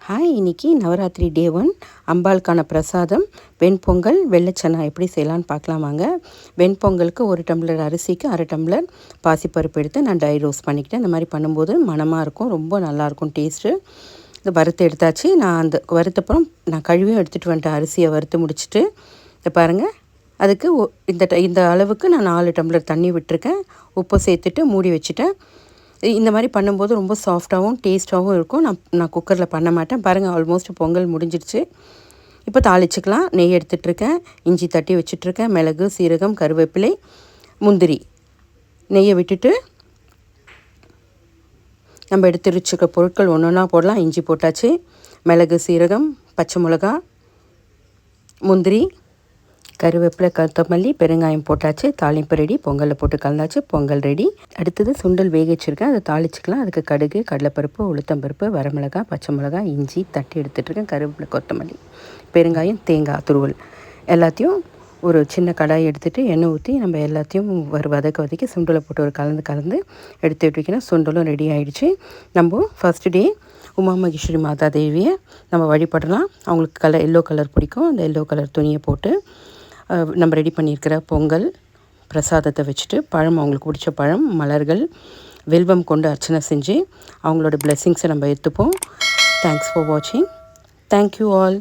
Hi, இன்றைக்கி நவராத்திரி டே 1 அம்பாளுக்கான பிரசாதம் வெண்பொங்கல் வெள்ளைச்சன்னா எப்படி செய்யலான்னு பார்க்கலாம் வாங்க. வெண்பொங்கலுக்கு 1 டம்ளர் அரிசிக்கு 1/2 டம்ளர் பாசிப்பருப்பு எடுத்து நான் ட்ரை ரோஸ்ட் பண்ணிக்கிட்டேன். இந்த மாதிரி பண்ணும்போது மணமாக இருக்கும், ரொம்ப நல்லாயிருக்கும் டேஸ்ட்டு. இந்த வறுத்து எடுத்தாச்சு. நான் அந்த வறுத்தப்புறம் நான் கழுவியும் எடுத்துகிட்டு வந்துட்டேன். அரிசியை வறுத்து முடிச்சுட்டு இதை பாருங்கள். அதுக்கு இந்த அளவுக்கு நான் 4 டம்ளர் தண்ணி விட்டுருக்கேன். உப்பு சேர்த்துட்டு மூடி வச்சுட்டேன். இந்த மாதிரி பண்ணும்போது ரொம்ப சாஃப்டாகவும் டேஸ்ட்டாகவும் இருக்கும். நான் குக்கரில் பண்ண மாட்டேன். பாருங்கள், ஆல்மோஸ்ட் பொங்கல் முடிஞ்சிடுச்சு. இப்போ தாளிச்சிக்கலாம். நெய் எடுத்துகிட்ருக்கேன், இஞ்சி தட்டி வச்சுட்ருக்கேன், மிளகு, சீரகம், கருவேப்பிலை, முந்திரி. நெய்யை விட்டுட்டு நம்ம எடுத்து வச்சுக்க பொருட்கள் ஒன்று ஒன்றா போடலாம். இஞ்சி போட்டாச்சு, மிளகு, சீரகம், பச்சை மிளகா, முந்திரி, கருவேப்பிலை, கொத்தமல்லி, பெருங்காயம் போட்டாச்சு. தாளிப்பு ரெடி. பொங்கலில் போட்டு கலந்தாச்சு. பொங்கல் ரெடி. அடுத்தது சுண்டல் வேக வச்சுருக்கேன், அதை தாளிச்சிக்கலாம். அதுக்கு கடுகு, கடலைப்பருப்பு, உளுத்தம்பருப்பு, வரமிளகா, பச்சை மிளகா, இஞ்சி தட்டி எடுத்துகிட்ருக்கேன், கருவேப்பிலை, கொத்தமல்லி, பெருங்காயம், தேங்காய் துருவல் எல்லாத்தையும் ஒரு சின்ன கடாய் எடுத்துகிட்டு எண்ணெய் ஊற்றி நம்ம எல்லாத்தையும் வதக்கி சுண்டலை போட்டு ஒரு கலந்து எடுத்து வைக்கணும். சுண்டலும் ரெடி ஆகிடுச்சு. நம்ம ஃபஸ்ட் டே உமா மகேஸ்வரி மாதா தேவியை நம்ம வழிபடலாம். அவங்களுக்கு எல்லோ கலர் பிடிக்கும். அந்த எல்லோ கலர் துணியை போட்டு நம்ம ரெடி பண்ணியிருக்கிற பொங்கல் பிரசாதத்தை வச்சுட்டு பழம், அவங்களுக்கு பிடிச்ச பழம், மலர்கள், வெல்வம் கொண்டு அர்ச்சனை செஞ்சு அவங்களோட பிளெஸ்ஸிங்ஸை நம்ம எடுத்துப்போம். தேங்க்ஸ் ஃபார் வாட்சிங். Thank you all.